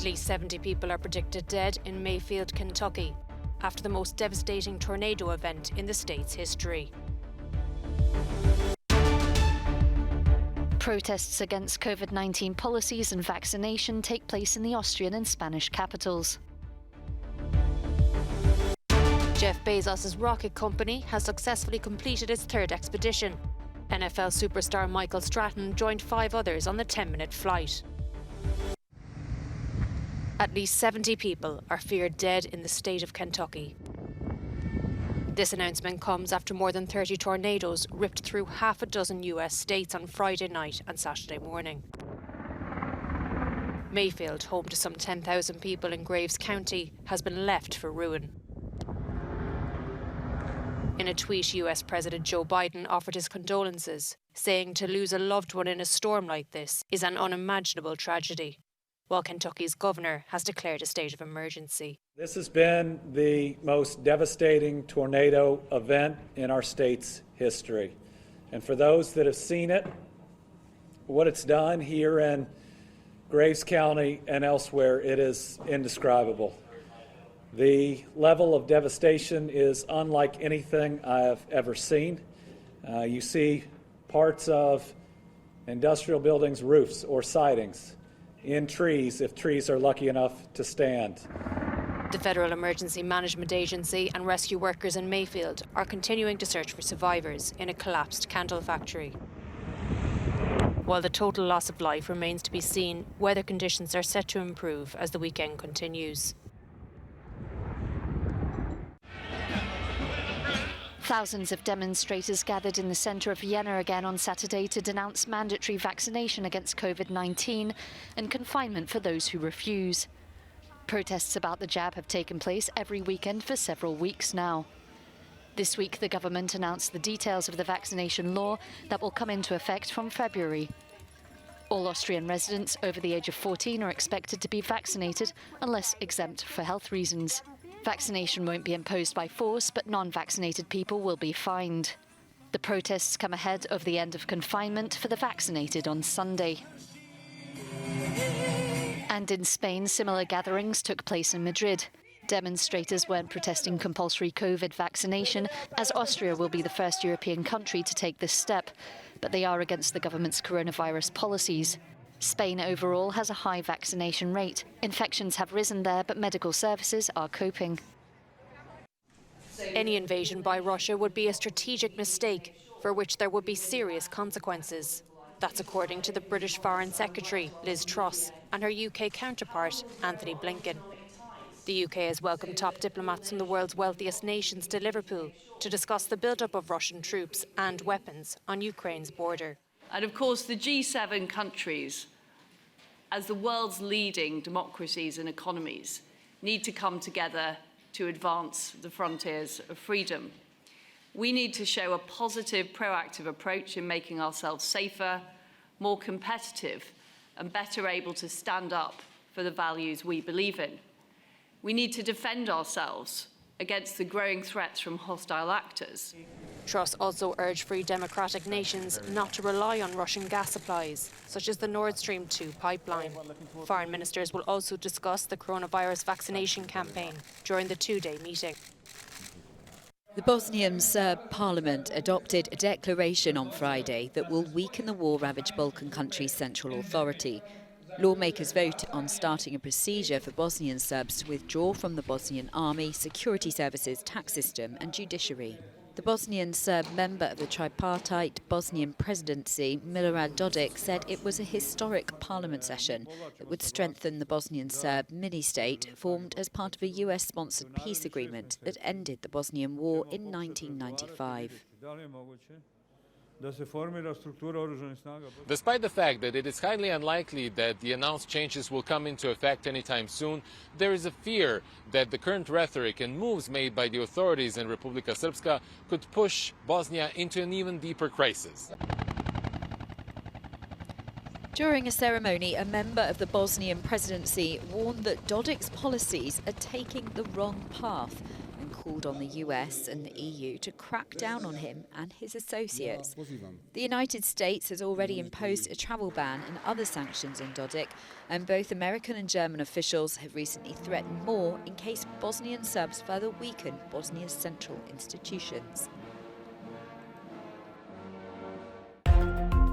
At least 70 people are predicted dead in Mayfield, Kentucky, after the most devastating tornado event in the state's history. Protests against COVID-19 policies and vaccination take place in the Austrian and Spanish capitals. Jeff Bezos' rocket company has successfully completed its third expedition. NFL superstar Michael Stratton joined 5 others on the 10-minute flight. At least 70 people are feared dead in the state of Kentucky. This announcement comes after more than 30 tornadoes ripped through half a dozen US states on Friday night and Saturday morning. Mayfield, home to some 10,000 people in Graves County, has been left for ruin. In a tweet, US President Joe Biden offered his condolences, saying to lose a loved one in a storm like this is an unimaginable tragedy, while Kentucky's governor has declared a state of emergency. This has been the most devastating tornado event in our state's history. And for those that have seen it, what it's done here in Graves County and elsewhere, it is indescribable. The level of devastation is unlike anything I have ever seen. You see parts of industrial buildings' roofs or sidings, in trees if trees are lucky enough to stand. The Federal Emergency Management Agency and rescue workers in Mayfield are continuing to search for survivors in a collapsed candle factory. While the total loss of life remains to be seen, weather conditions are set to improve as the weekend continues. Thousands of demonstrators gathered in the centre of Vienna again on Saturday to denounce mandatory vaccination against COVID-19 and confinement for those who refuse. Protests about the jab have taken place every weekend for several weeks now. This week, the government announced the details of the vaccination law that will come into effect from February. All Austrian residents over the age of 14 are expected to be vaccinated unless exempt for health reasons. Vaccination won't be imposed by force, but non-vaccinated people will be fined. The protests come ahead of the end of confinement for the vaccinated on Sunday. And in Spain, similar gatherings took place in Madrid. Demonstrators weren't protesting compulsory COVID vaccination, as Austria will be the first European country to take this step, but they are against the government's coronavirus policies. Spain overall has a high vaccination rate. Infections have risen there, but medical services are coping. Any invasion by Russia would be a strategic mistake, for which there would be serious consequences. That's according to the British Foreign Secretary, Liz Truss, and her UK counterpart, Anthony Blinken. The UK has welcomed top diplomats from the world's wealthiest nations to Liverpool to discuss the build-up of Russian troops and weapons on Ukraine's border. And of course, the G7 countries, as the world's leading democracies and economies, need to come together to advance the frontiers of freedom. We need to show a positive, proactive approach in making ourselves safer, more competitive, and better able to stand up for the values we believe in. We need to defend ourselves against the growing threats from hostile actors. Truss also urged free democratic nations not to rely on Russian gas supplies, such as the Nord Stream 2 pipeline. Foreign ministers will also discuss the coronavirus vaccination campaign during the 2-day meeting. The Bosnian Serb parliament adopted a declaration on Friday that will weaken the war-ravaged Balkan country's central authority. Lawmakers vote on starting a procedure for Bosnian Serbs to withdraw from the Bosnian army, security services, tax system and judiciary. The Bosnian Serb member of the tripartite Bosnian presidency, Milorad Dodik, said it was a historic parliament session that would strengthen the Bosnian Serb mini-state formed as part of a US-sponsored peace agreement that ended the Bosnian War in 1995. Despite the fact that it is highly unlikely that the announced changes will come into effect anytime soon, there is a fear that the current rhetoric and moves made by the authorities in Republika Srpska could push Bosnia into an even deeper crisis. During a ceremony, a member of the Bosnian presidency warned that Dodik's policies are taking the wrong path and called on the US and the EU to crack down on him and his associates. The United States has already imposed a travel ban and other sanctions on Dodik, and both American and German officials have recently threatened more in case Bosnian Serbs further weaken Bosnia's central institutions.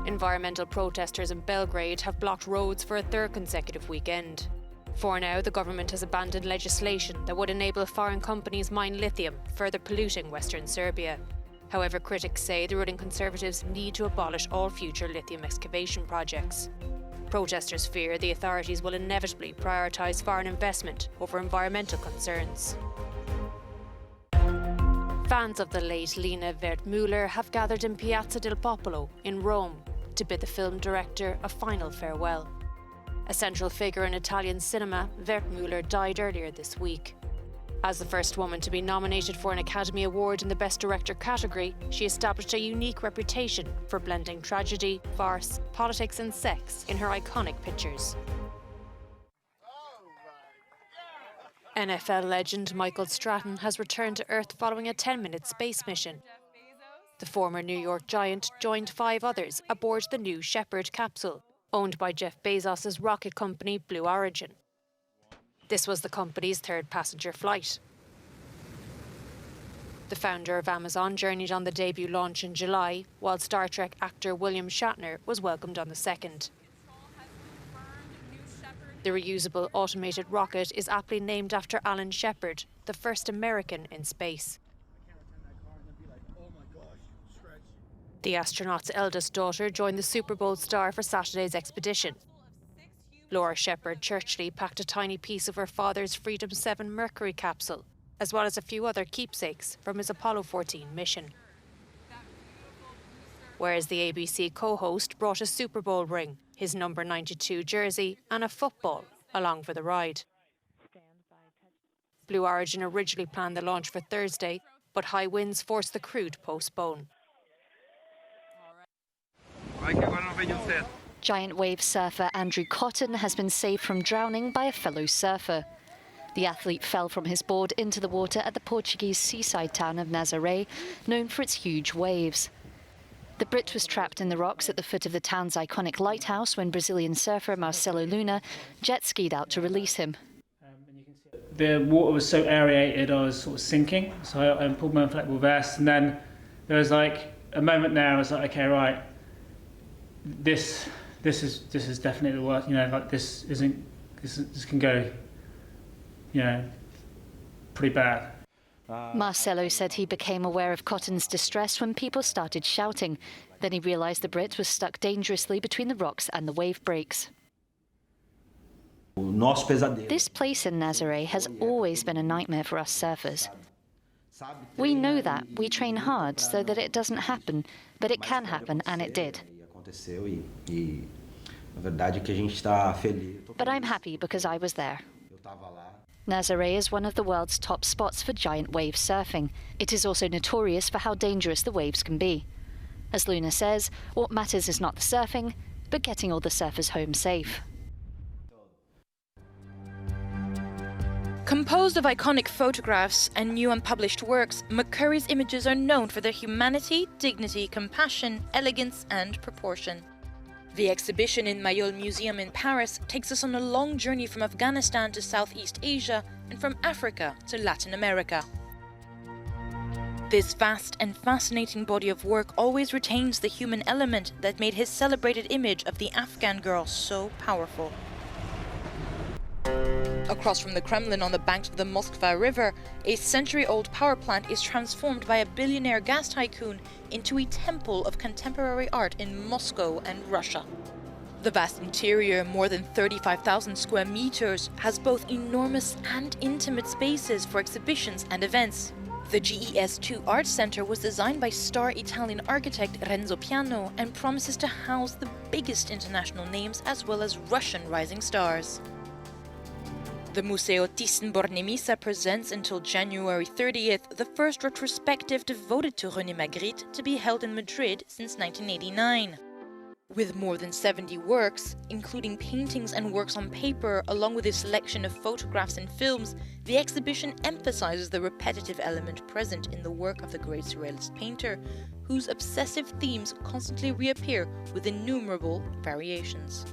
Environmental protesters in Belgrade have blocked roads for a third consecutive weekend. For now, the government has abandoned legislation that would enable foreign companies mine lithium, further polluting western Serbia. However, critics say the ruling Conservatives need to abolish all future lithium excavation projects. Protesters fear the authorities will inevitably prioritise foreign investment over environmental concerns. Fans of the late Lina Wertmüller have gathered in Piazza del Popolo in Rome to bid the film director a final farewell. A central figure in Italian cinema, Wertmüller died earlier this week. As the first woman to be nominated for an Academy Award in the Best Director category, she established a unique reputation for blending tragedy, farce, politics and sex in her iconic pictures. NFL legend Michael Stratton has returned to Earth following a 10-minute space mission. The former New York Giant joined 5 others aboard the New Shepard capsule, owned by Jeff Bezos' rocket company Blue Origin. This was the company's 3rd passenger flight. The founder of Amazon journeyed on the debut launch in July, while Star Trek actor William Shatner was welcomed on the 2nd. The reusable automated rocket is aptly named after Alan Shepard, the first American in space. The astronaut's eldest daughter joined the Super Bowl star for Saturday's expedition. Laura Shepard Churchley packed a tiny piece of her father's Freedom 7 Mercury capsule, as well as a few other keepsakes from his Apollo 14 mission. Whereas the ABC co-host brought a Super Bowl ring, his number 92 jersey and a football along for the ride. Blue Origin originally planned the launch for Thursday, but high winds forced the crew to postpone. Giant wave surfer Andrew Cotton has been saved from drowning by a fellow surfer. The athlete fell from his board into the water at the Portuguese seaside town of Nazaré, known for its huge waves. The Brit was trapped in the rocks at the foot of the town's iconic lighthouse when Brazilian surfer Marcelo Luna jet-skied out to release him. The water was so aerated, I was sort of sinking, so I pulled my inflatable vest, and then there was like a moment there. I was like, okay, right, this is definitely the worst. You know, like this can go, you know, pretty bad. Marcelo said he became aware of Cotton's distress when people started shouting. Then he realised the Brit was stuck dangerously between the rocks and the wave breaks. This place in Nazaré has always been a nightmare for us surfers. We know that. We train hard so that it doesn't happen, but it can happen, and it did. But I'm happy because I was there. Nazaré is one of the world's top spots for giant wave surfing. It is also notorious for how dangerous the waves can be. As Luna says, what matters is not the surfing, but getting all the surfers home safe. Composed of iconic photographs and new unpublished works, McCurry's images are known for their humanity, dignity, compassion, elegance and proportion. The exhibition in Mayol Museum in Paris takes us on a long journey from Afghanistan to Southeast Asia and from Africa to Latin America. This vast and fascinating body of work always retains the human element that made his celebrated image of the Afghan girl so powerful. Across from the Kremlin on the banks of the Moskva River, a century-old power plant is transformed by a billionaire gas tycoon into a temple of contemporary art in Moscow and Russia. The vast interior, more than 35,000 square meters, has both enormous and intimate spaces for exhibitions and events. The GES2 Art Center was designed by star Italian architect Renzo Piano and promises to house the biggest international names as well as Russian rising stars. The Museo Thyssen-Bornemisza presents until January 30th the first retrospective devoted to René Magritte to be held in Madrid since 1989. With more than 70 works, including paintings and works on paper, along with a selection of photographs and films, the exhibition emphasizes the repetitive element present in the work of the great surrealist painter, whose obsessive themes constantly reappear with innumerable variations.